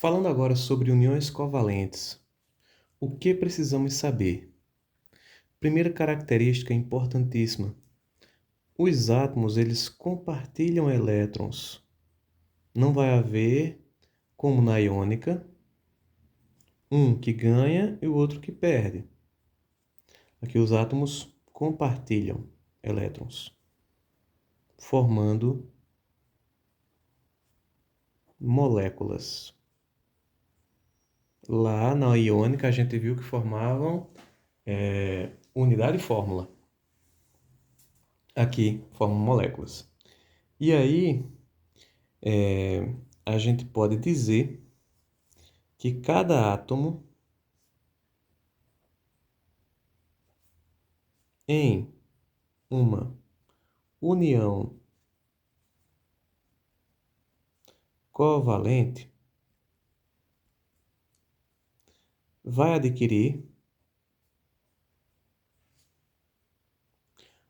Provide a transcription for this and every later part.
Falando agora sobre uniões covalentes, o que precisamos saber? Primeira característica importantíssima: os átomos eles compartilham elétrons. Não vai haver, como na iônica, um que ganha e o outro que perde. Aqui os átomos compartilham elétrons, formando moléculas. Lá na iônica a gente viu que formavam unidade e fórmula. Aqui formam moléculas. E aí a gente pode dizer que cada átomo em uma união covalente vai adquirir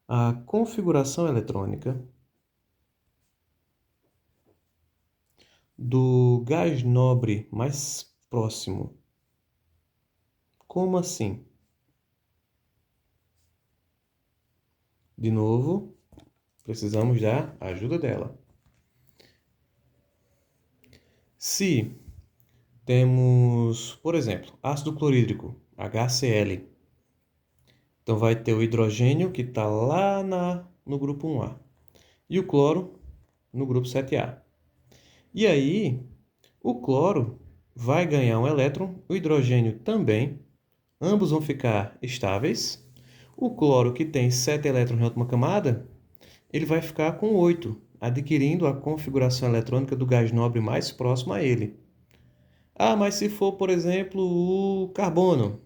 a configuração eletrônica do gás nobre mais próximo. Como assim? De novo, precisamos da ajuda dela. Se temos, por exemplo, ácido clorídrico, HCl, então vai ter o hidrogênio que está lá no grupo 1A e o cloro no grupo 7A. E aí, o cloro vai ganhar um elétron, o hidrogênio também, ambos vão ficar estáveis. O cloro, que tem 7 elétrons na última camada, ele vai ficar com 8, adquirindo a configuração eletrônica do gás nobre mais próximo a ele. Ah, mas se for, por exemplo, o carbono,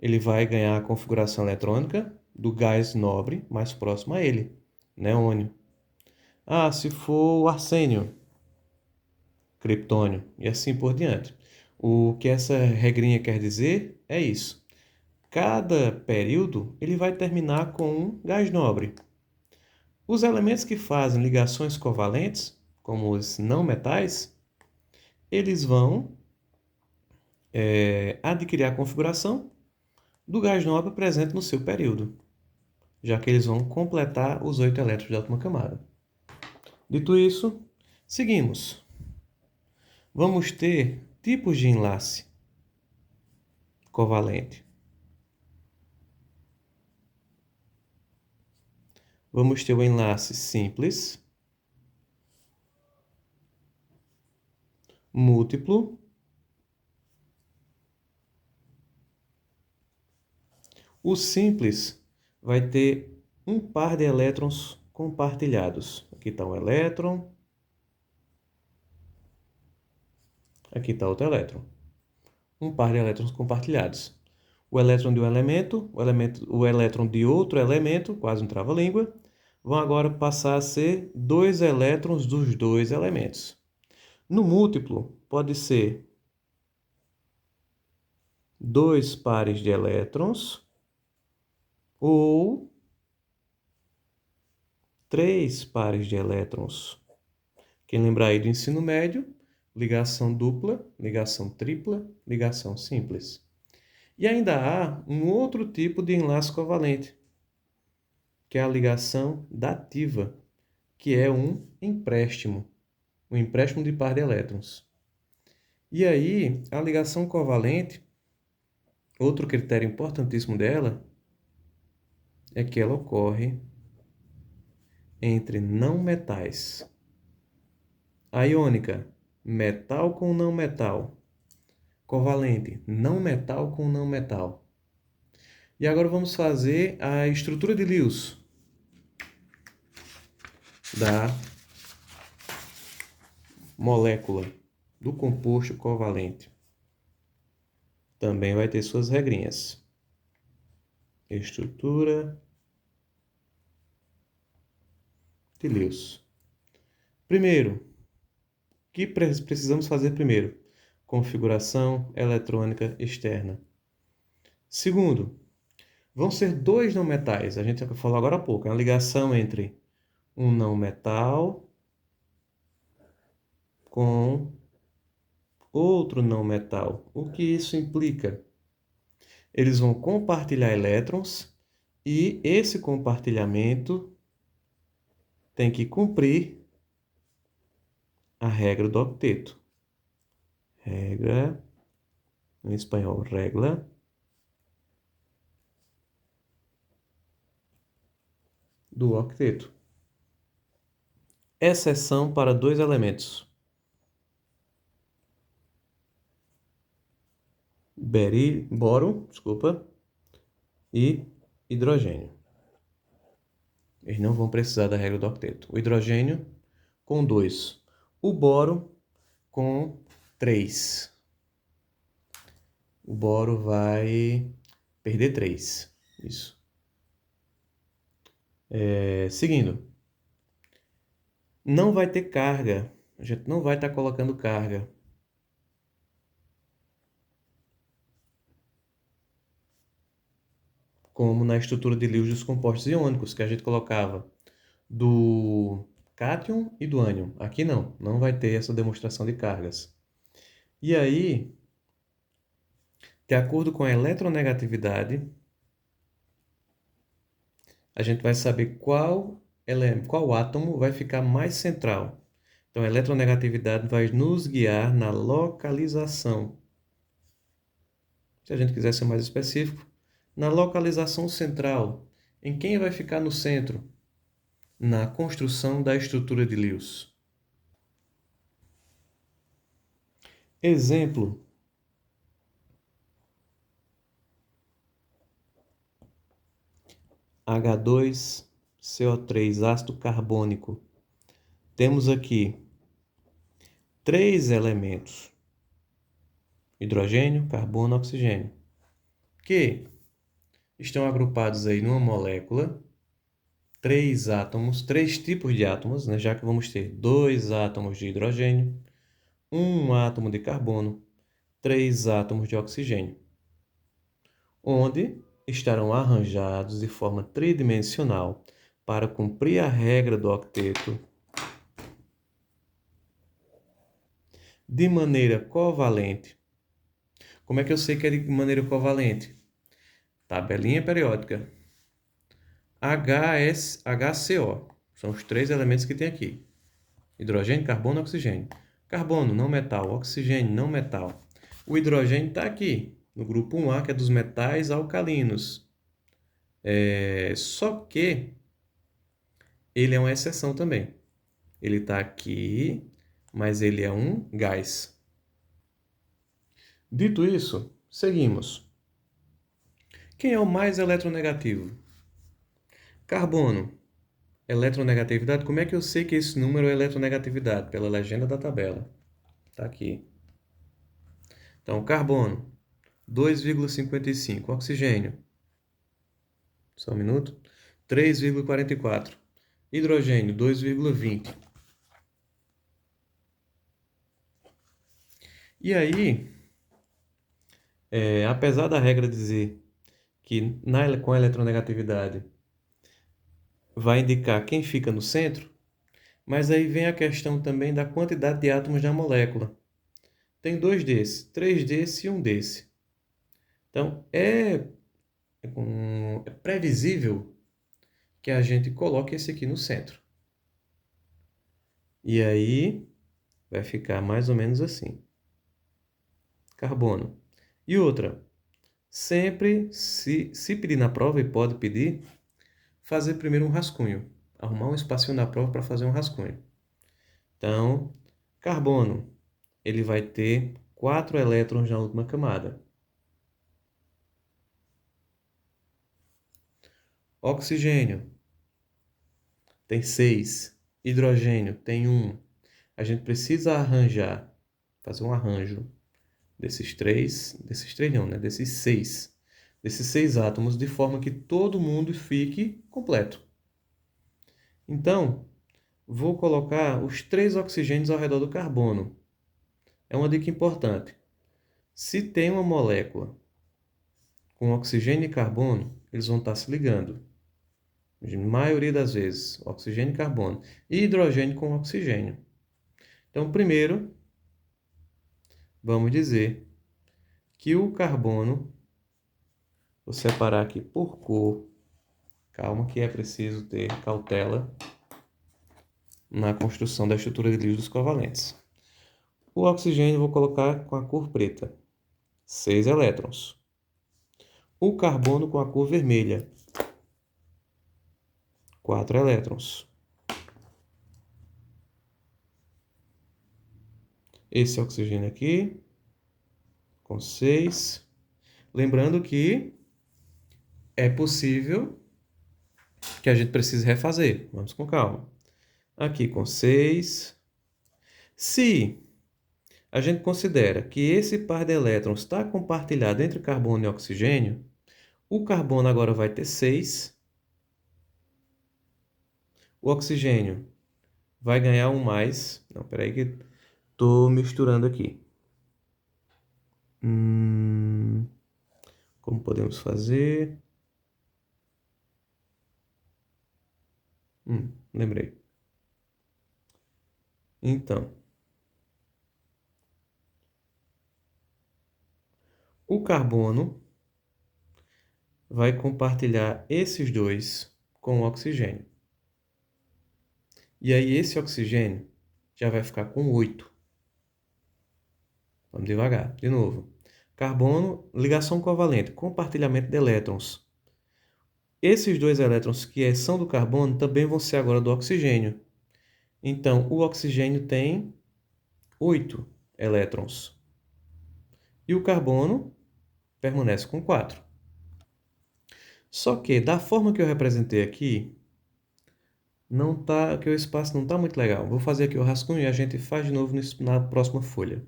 ele vai ganhar a configuração eletrônica do gás nobre mais próximo a ele, neônio. Ah, se for o arsênio, criptônio, e assim por diante. O que essa regrinha quer dizer é isso. Cada período ele vai terminar com um gás nobre. Os elementos que fazem ligações covalentes, como os não metais, eles vão adquirir a configuração do gás nobre presente no seu período, já que eles vão completar os 8 elétrons da última camada. Dito isso, seguimos. Vamos ter tipos de enlace covalente. Vamos ter o enlace simples, múltiplo, o simples vai ter um par de elétrons compartilhados. Aqui está um elétron, aqui está outro elétron. Um par de elétrons compartilhados. O elétron de um elemento, o elétron de outro elemento, quase um trava-língua, vão agora passar a ser dois elétrons dos dois elementos. No múltiplo, pode ser dois pares de elétrons ou três pares de elétrons. Quem lembrar aí do ensino médio, ligação dupla, ligação tripla, ligação simples. E ainda há um outro tipo de enlace covalente, que é a ligação dativa, que é um empréstimo de par de elétrons. E aí, a ligação covalente, outro critério importantíssimo dela, é que ela ocorre entre não metais. A iônica, metal com não metal. Covalente, não metal com não metal. E agora vamos fazer a estrutura de Lewis da molécula do composto covalente. Também vai ter suas regrinhas. Estrutura de Lewis. Primeiro, o que precisamos fazer primeiro? Configuração eletrônica externa. Segundo, vão ser dois não metais. A gente falou agora há pouco. É uma ligação entre um não metal com outro não metal. O que isso implica? Eles vão compartilhar elétrons e esse compartilhamento tem que cumprir a regra do octeto. Regra, em espanhol, regla do octeto. Exceção para dois elementos. Boro, e hidrogênio. Eles não vão precisar da regra do octeto. O hidrogênio com 2. O boro com 3. O boro vai perder 3. Isso. Seguindo. Não vai ter carga. A gente não vai estar colocando carga. Como na estrutura de Lewis dos compostos iônicos, que a gente colocava do cátion e do ânion. Aqui não vai ter essa demonstração de cargas. E aí, de acordo com a eletronegatividade, a gente vai saber qual átomo vai ficar mais central. Então, a eletronegatividade vai nos guiar na localização. Se a gente quiser ser mais específico, na localização central. Em quem vai ficar no centro? Na construção da estrutura de Lewis. Exemplo. H2CO3, ácido carbônico. Temos aqui 3 elementos: hidrogênio, carbono, oxigênio, que estão agrupados aí numa molécula, 3 átomos, 3 tipos de átomos, né? Já que vamos ter 2 átomos de hidrogênio, 1 átomo de carbono, 3 átomos de oxigênio, onde estarão arranjados de forma tridimensional para cumprir a regra do octeto de maneira covalente. Como é que eu sei que é de maneira covalente? Tabelinha periódica. HCO. São os 3 elementos que tem aqui. Hidrogênio, carbono e oxigênio. Carbono, não metal. Oxigênio, não metal. O hidrogênio está aqui, no grupo 1A, que é dos metais alcalinos. Só que ele é uma exceção também. Ele está aqui, mas ele é um gás. Dito isso, seguimos. Quem é o mais eletronegativo? Carbono. Eletronegatividade. Como é que eu sei que esse número é eletronegatividade? Pela legenda da tabela. Está aqui. Então, carbono, 2,55. Oxigênio, só um minuto, 3,44. Hidrogênio, 2,20. E aí, apesar da regra dizer que com a eletronegatividade vai indicar quem fica no centro, mas aí vem a questão também da quantidade de átomos da molécula. Tem 2 desses, 3 desse e 1 desse. Então, é previsível que a gente coloque esse aqui no centro. E aí, vai ficar mais ou menos assim. Carbono. E outra, sempre, se pedir na prova, e pode pedir, fazer primeiro um rascunho. Arrumar um espacinho na prova para fazer um rascunho. Então, carbono, ele vai ter 4 elétrons na última camada. Oxigênio tem 6. Hidrogênio tem 1. A gente precisa fazer um arranjo desses 6 átomos, de forma que todo mundo fique completo. Então, vou colocar os 3 oxigênios ao redor do carbono. É uma dica importante. Se tem uma molécula com oxigênio e carbono, eles vão estar se ligando. Na maioria das vezes, oxigênio e carbono. E hidrogênio com oxigênio. Então, primeiro, vamos dizer que o carbono, vou separar aqui por cor, calma que é preciso ter cautela na construção da estrutura de líquidos covalentes. O oxigênio vou colocar com a cor preta, 6 elétrons. O carbono com a cor vermelha, 4 elétrons. Esse oxigênio aqui, com 6. Lembrando que é possível que a gente precise refazer. Vamos com calma. Aqui com 6. Se a gente considera que esse par de elétrons está compartilhado entre carbono e oxigênio, o carbono agora vai ter 6. O oxigênio vai ganhar um mais. Não, peraí que estou misturando aqui. Como podemos fazer? Lembrei. Então, o carbono vai compartilhar esses dois com o oxigênio. E aí esse oxigênio já vai ficar com 8. Vamos devagar, de novo. Carbono, ligação covalente, compartilhamento de elétrons. Esses dois elétrons que são do carbono também vão ser agora do oxigênio. Então, o oxigênio tem 8 elétrons. E o carbono permanece com 4. Só que, da forma que eu representei aqui, não tá, que o espaço não está muito legal. Vou fazer aqui o rascunho e a gente faz de novo na próxima folha.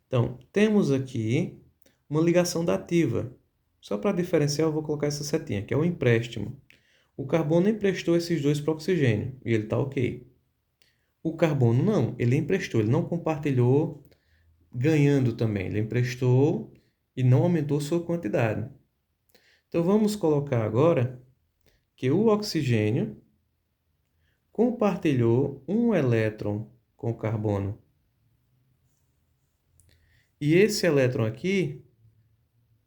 Então, temos aqui uma ligação dativa. Só para diferenciar, eu vou colocar essa setinha, que é o empréstimo. O carbono emprestou esses dois para o oxigênio, e ele está ok. O carbono não, ele emprestou, ele não compartilhou ganhando também. Ele emprestou e não aumentou sua quantidade. Então, vamos colocar agora que o oxigênio compartilhou um elétron com o carbono. E esse elétron aqui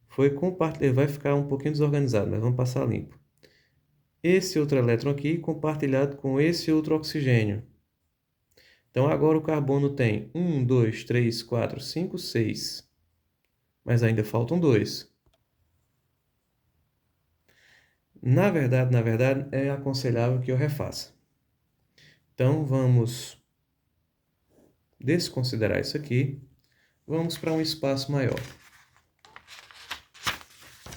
foi compartilhado, vai ficar um pouquinho desorganizado, mas vamos passar limpo. Esse outro elétron aqui compartilhado com esse outro oxigênio. Então agora o carbono tem 1, 2, 3, 4, 5, 6. Mas ainda faltam 2. Na verdade, é aconselhável que eu refaça. Então vamos desconsiderar isso aqui. Vamos para um espaço maior.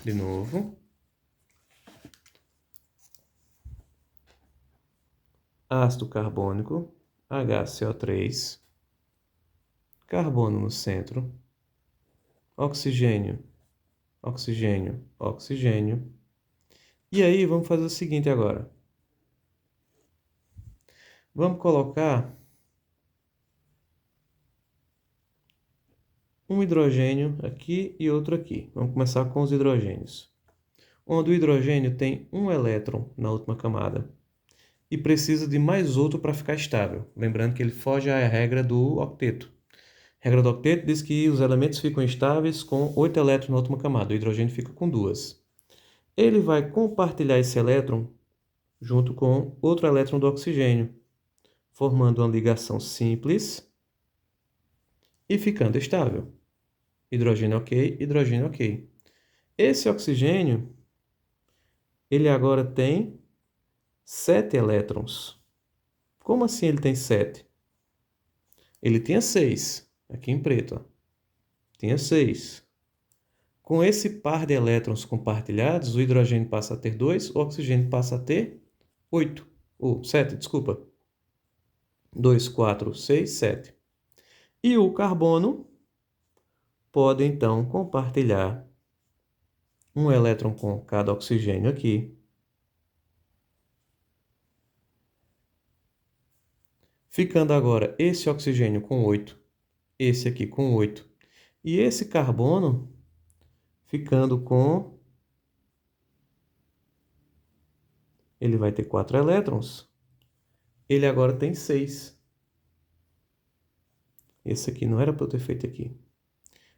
De novo. Ácido carbônico, HCO3. Carbono no centro. Oxigênio, oxigênio, oxigênio. E aí vamos fazer o seguinte agora. Vamos colocar um hidrogênio aqui e outro aqui. Vamos começar com os hidrogênios. Onde o hidrogênio tem um elétron na última camada e precisa de mais outro para ficar estável. Lembrando que ele foge à regra do octeto. A regra do octeto diz que os elementos ficam estáveis com 8 elétrons na última camada. O hidrogênio fica com 2. Ele vai compartilhar esse elétron junto com outro elétron do oxigênio, formando uma ligação simples e ficando estável. Hidrogênio ok, hidrogênio ok. Esse oxigênio, ele agora tem 7 elétrons. Como assim ele tem 7? Ele tinha 6, aqui em preto. Ó. Tinha 6. Com esse par de elétrons compartilhados, o hidrogênio passa a ter 2, o oxigênio passa a ter 8. Ou 7, desculpa. 2, 4, 6, 7. E o carbono pode, então, compartilhar um elétron com cada oxigênio aqui. Ficando agora esse oxigênio com 8, esse aqui com 8. E esse carbono ficando com... Ele vai ter 4 elétrons. Ele agora tem 6. Esse aqui não era para eu ter feito aqui.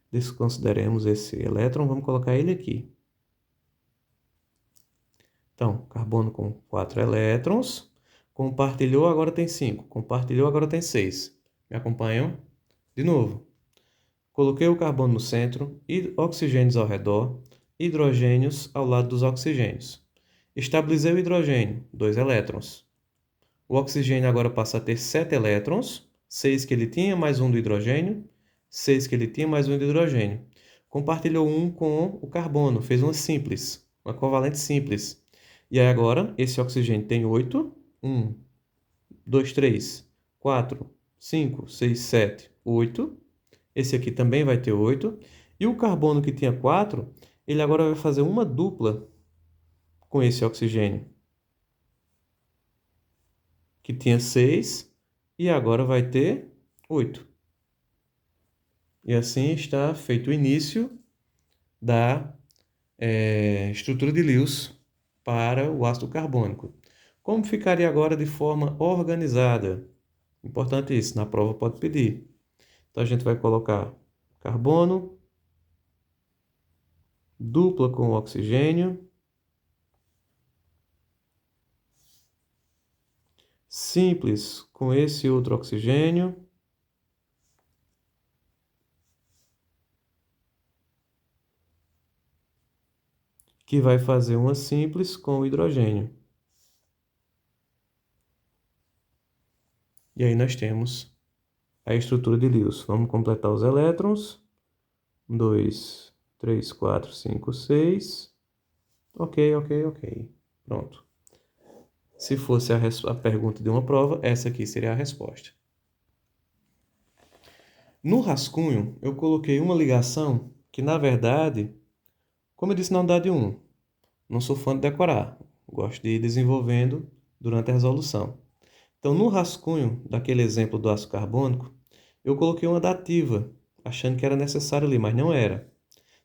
Desconsideremos esse elétron, vamos colocar ele aqui. Então, carbono com 4 elétrons, compartilhou, agora tem 5. Compartilhou, agora tem 6. Me acompanham? De novo. Coloquei o carbono no centro, oxigênios ao redor, hidrogênios ao lado dos oxigênios. Estabilizei o hidrogênio, 2 elétrons. O oxigênio agora passa a ter 7 elétrons, 6 que ele tinha, mais um do hidrogênio, 6 que ele tinha, mais um do hidrogênio. Compartilhou um com o carbono, fez uma simples, uma covalente simples. E aí agora, esse oxigênio tem 8, 1, 2, 3, 4, 5, 6, 7, 8. Esse aqui também vai ter 8. E o carbono que tinha 4, ele agora vai fazer uma dupla com esse oxigênio, que tinha 6, e agora vai ter 8. E assim está feito o início da estrutura de Lewis para o ácido carbônico. Como ficaria agora de forma organizada? Importante isso, na prova pode pedir. Então a gente vai colocar carbono, dupla com oxigênio, simples com esse outro oxigênio, que vai fazer uma simples com o hidrogênio. E aí nós temos a estrutura de Lewis. Vamos completar os elétrons. 2, 3, 4, 5, 6. Ok, ok, ok. Pronto. Se fosse a pergunta de uma prova, essa aqui seria a resposta. No rascunho, eu coloquei uma ligação que, na verdade, como eu disse na unidade 1, não sou fã de decorar. Gosto de ir desenvolvendo durante a resolução. Então, no rascunho daquele exemplo do ácido carbônico, eu coloquei uma dativa, achando que era necessário ali, mas não era.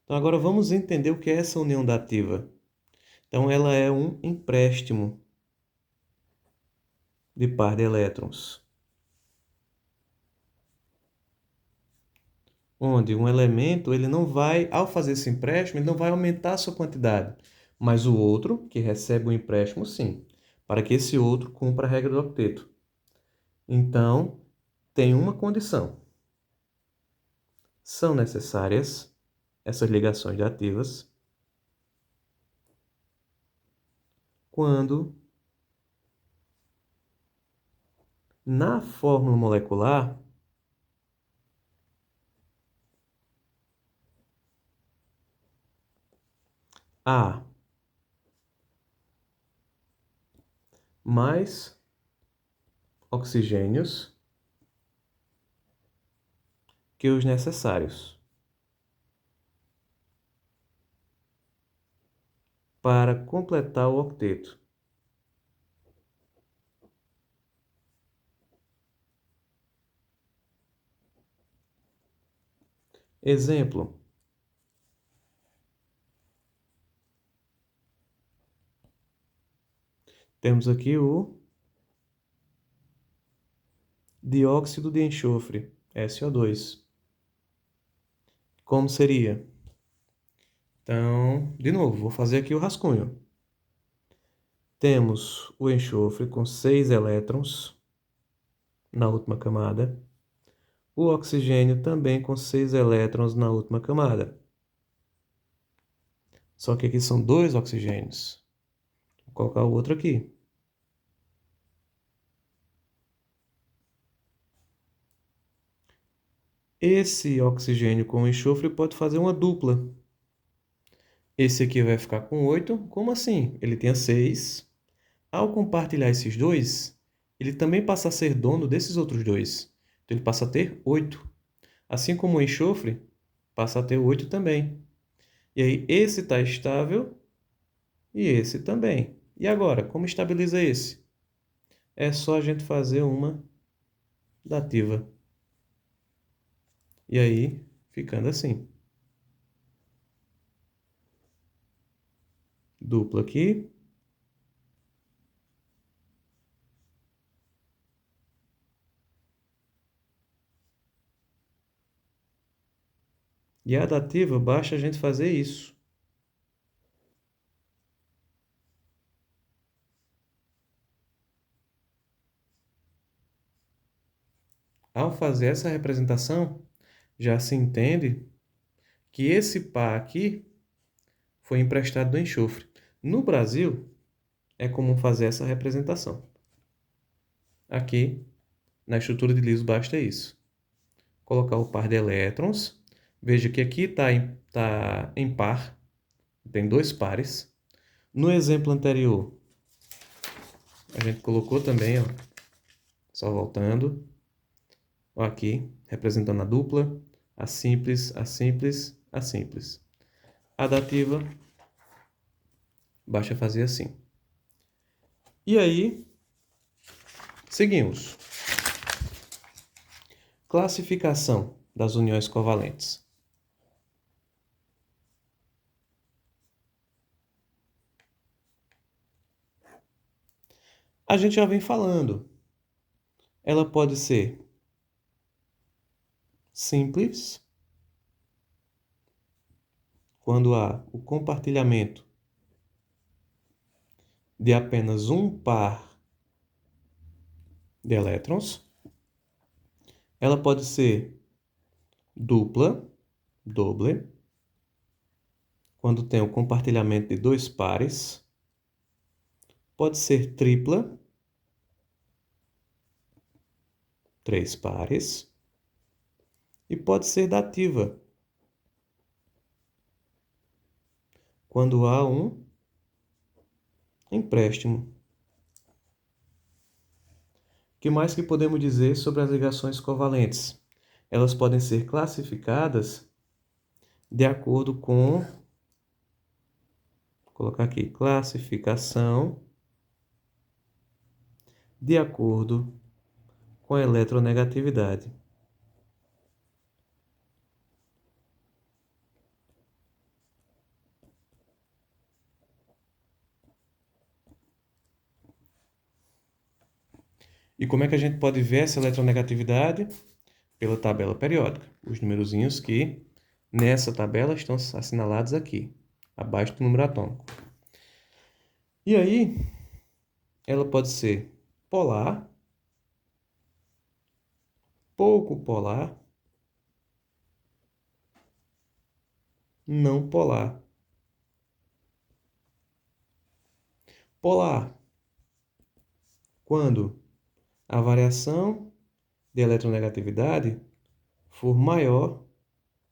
Então, agora vamos entender o que é essa união dativa. Então, ela é um empréstimo de par de elétrons, onde um elemento, ele não vai, ao fazer esse empréstimo, ele não vai aumentar a sua quantidade, mas o outro, que recebe o empréstimo, sim, para que esse outro cumpra a regra do octeto. Então, tem uma condição. São necessárias essas ligações dativas quando na fórmula molecular há mais oxigênios que os necessários para completar o octeto. Exemplo: temos aqui o dióxido de enxofre, SO2. Como seria? Então, de novo, vou fazer aqui o rascunho. Temos o enxofre com 6 elétrons na última camada. O oxigênio também com 6 elétrons na última camada. Só que aqui são 2 oxigênios. Vou colocar o outro aqui. Esse oxigênio com enxofre pode fazer uma dupla. Esse aqui vai ficar com 8. Como assim? Ele tinha 6. Ao compartilhar esses dois, ele também passa a ser dono desses outros dois. Então, ele passa a ter 8. Assim como o enxofre, passa a ter 8 também. E aí, esse está estável e esse também. E agora, como estabiliza esse? É só a gente fazer uma dativa. E aí, ficando assim. Dupla aqui. E a dativa, basta a gente fazer isso. Ao fazer essa representação, já se entende que esse par aqui foi emprestado do enxofre. No Brasil, é comum fazer essa representação. Aqui, na estrutura de Lewis, basta isso. Colocar o par de elétrons. Veja que aqui está em par, tem dois pares. No exemplo anterior, a gente colocou também, ó, só voltando. Ó, aqui, representando a dupla, a simples, a simples, a simples. A dativa, basta fazer assim. E aí, seguimos. Classificação das uniões covalentes. A gente já vem falando. Ela pode ser simples, quando há o compartilhamento de apenas um par de elétrons. Ela pode ser dupla, doble, quando tem o compartilhamento de dois pares. Pode ser tripla, três pares. E pode ser dativa, quando há um empréstimo. O que mais que podemos dizer sobre as ligações covalentes? Elas podem ser classificadas de acordo com, vou colocar aqui, classificação de acordo com a eletronegatividade. E como é que a gente pode ver essa eletronegatividade? Pela tabela periódica. Os numerozinhos que nessa tabela estão assinalados aqui, abaixo do número atômico. E aí, ela pode ser polar, pouco polar, não polar. Polar, quando a variação de eletronegatividade for maior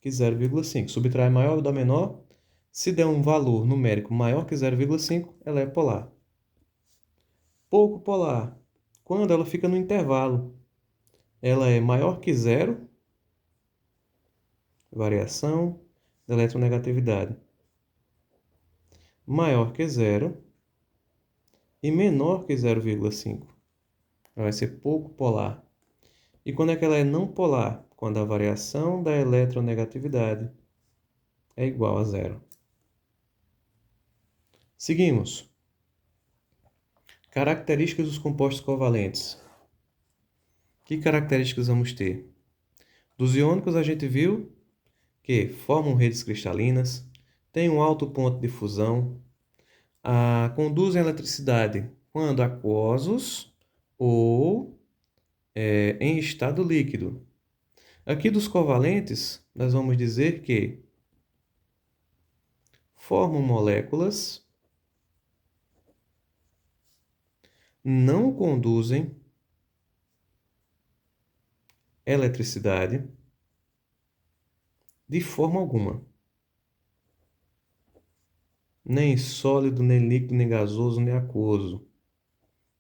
que 0,5. Subtrai maior da menor. Se der um valor numérico maior que 0,5, ela é polar. Pouco polar, quando ela fica no intervalo. Ela é maior que zero, variação da eletronegatividade. Maior que zero e menor que 0,5. Ela vai ser pouco polar. E quando é que ela é não polar? Quando a variação da eletronegatividade é igual a zero. Seguimos. Características dos compostos covalentes. Que características vamos ter? Dos iônicos a gente viu que formam redes cristalinas, têm um alto ponto de fusão, conduzem eletricidade quando aquosos ou em estado líquido. Aqui dos covalentes, nós vamos dizer que formam moléculas, não conduzem eletricidade de forma alguma. Nem sólido, nem líquido, nem gasoso, nem aquoso.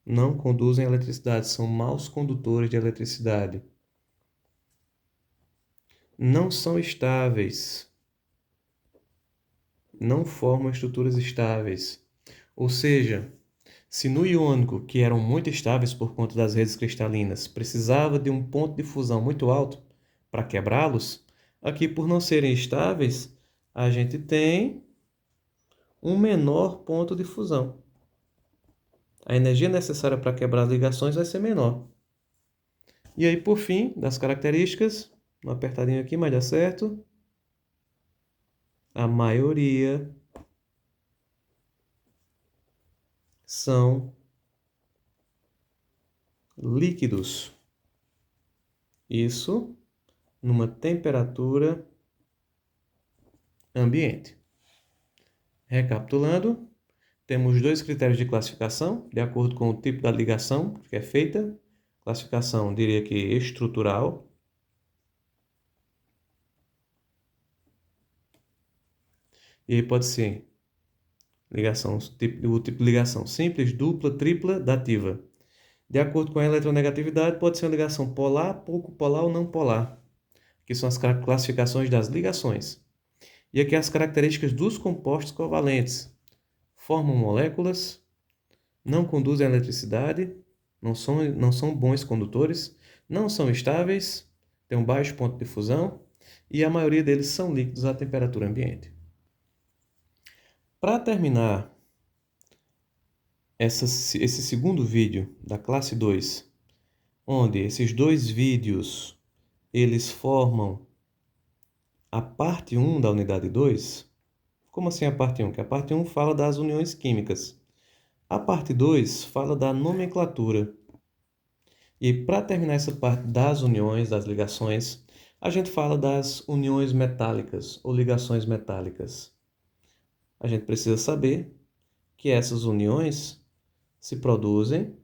Não conduzem eletricidade, são maus condutores de eletricidade. Não são estáveis. Não formam estruturas estáveis. Ou seja, se no iônico, que eram muito estáveis por conta das redes cristalinas, precisava de um ponto de fusão muito alto para quebrá-los, aqui, por não serem estáveis, a gente tem um menor ponto de fusão. A energia necessária para quebrar as ligações vai ser menor. E aí, por fim, das características, uma apertadinha aqui, mas dá certo. a maioria são líquidos. Isso numa temperatura ambiente. Recapitulando, temos dois critérios de classificação, de acordo com o tipo da ligação que é feita. Classificação, diria que estrutural. E aí pode ser o tipo de ligação simples, dupla, tripla, dativa. De acordo com a eletronegatividade, pode ser uma ligação polar, pouco polar ou não polar, que são as classificações das ligações. E aqui as características dos compostos covalentes. Formam moléculas, não conduzem a eletricidade, não são bons condutores, não são estáveis, têm um baixo ponto de fusão e a maioria deles são líquidos à temperatura ambiente. Para terminar esse segundo vídeo da classe 2, onde esses dois vídeos eles formam a parte 1 da unidade 2. Como assim a parte 1? Que a parte 1 fala das uniões químicas. A parte 2 fala da nomenclatura. E para terminar essa parte das uniões, das ligações, a gente fala das uniões metálicas ou ligações metálicas. A gente precisa saber que essas uniões se produzem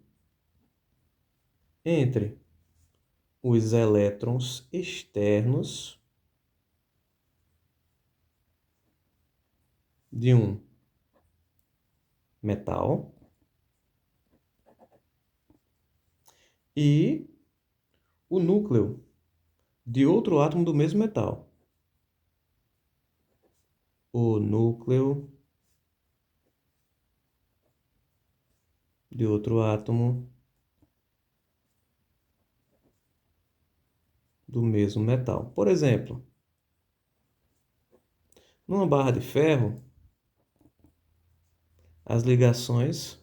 entre os elétrons externos de um metal e o núcleo de outro átomo do mesmo metal. O núcleo de outro átomo do mesmo metal. Por exemplo, numa barra de ferro, as ligações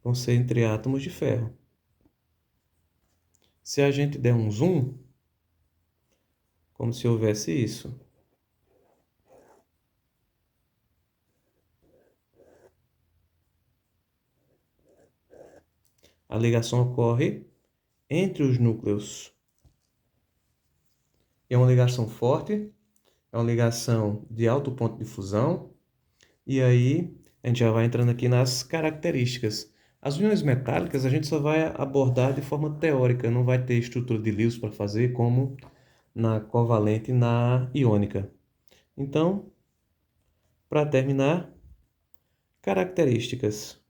vão ser entre átomos de ferro. Se a gente der um zoom, como se houvesse isso. A ligação ocorre entre os núcleos. É uma ligação forte, é uma ligação de alto ponto de fusão. E aí, a gente já vai entrando aqui nas características. As uniões metálicas a gente só vai abordar de forma teórica, não vai ter estrutura de Lewis para fazer como na covalente e na iônica. Então, para terminar, características.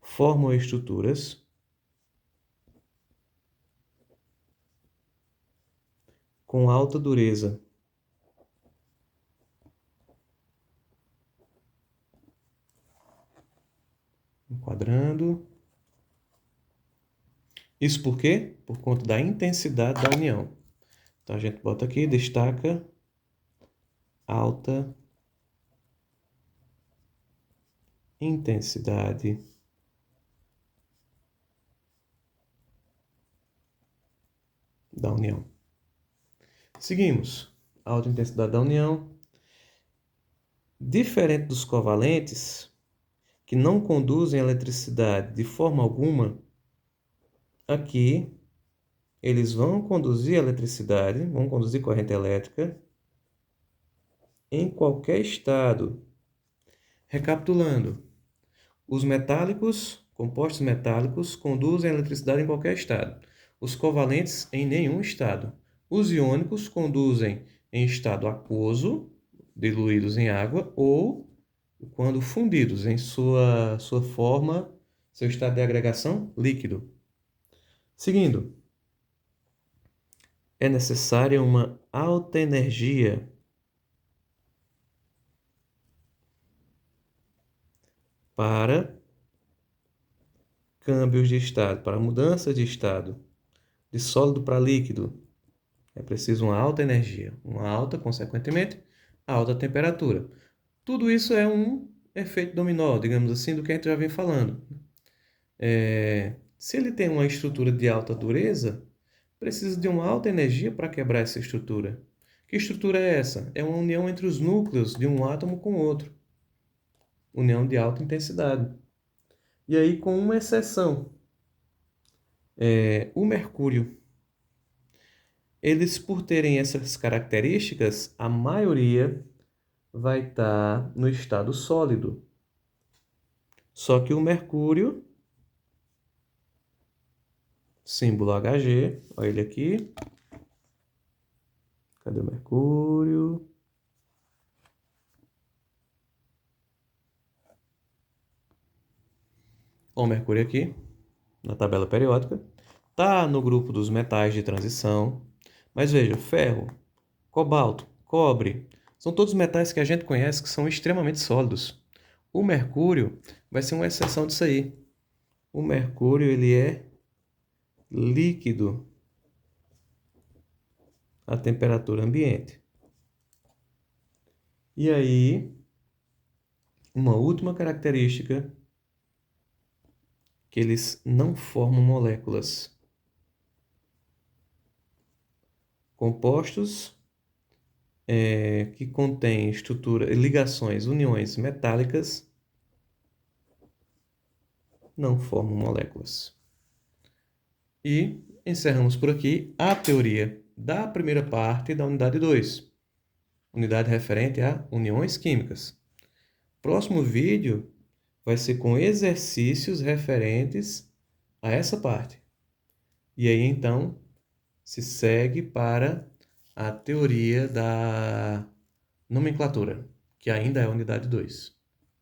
Formam estruturas com alta dureza. Enquadrando. Isso por quê? Por conta da intensidade da união. Então a gente bota aqui, destaca alta intensidade da união. Seguimos. Alta intensidade da união. Diferente dos covalentes, que não conduzem eletricidade de forma alguma, aqui eles vão conduzir eletricidade, vão conduzir corrente elétrica em qualquer estado. Recapitulando, os metálicos, compostos metálicos, conduzem eletricidade em qualquer estado. Os covalentes em nenhum estado. Os iônicos conduzem em estado aquoso, diluídos em água, ou quando fundidos em sua forma, seu estado de agregação líquido. Seguindo, é necessária uma alta energia para câmbios de estado, para mudança de estado, de sólido para líquido. É preciso uma alta energia, uma alta, consequentemente, alta temperatura. Tudo isso é um efeito dominó, digamos assim, do que a gente já vem falando. Se ele tem uma estrutura de alta dureza, precisa de uma alta energia para quebrar essa estrutura. Que estrutura é essa? É uma união entre os núcleos de um átomo com outro. União de alta intensidade. E aí, com uma exceção, o mercúrio. Eles, por terem essas características, a maioria vai estar no estado sólido. Só que o mercúrio, símbolo Hg, olha ele aqui. Cadê o mercúrio? Olha o mercúrio aqui, na tabela periódica. Está no grupo dos metais de transição. Mas veja, ferro, cobalto, cobre, são todos metais que a gente conhece que são extremamente sólidos. O mercúrio vai ser uma exceção disso aí. O mercúrio, ele é líquido à temperatura ambiente. E aí, uma última característica, que eles não formam moléculas. Compostos que contêm ligações, uniões metálicas, não formam moléculas. E encerramos por aqui a teoria da primeira parte da unidade 2, unidade referente a uniões químicas. Próximo vídeo vai ser com exercícios referentes a essa parte. E aí, então, se segue para a teoria da nomenclatura, que ainda é a unidade 2.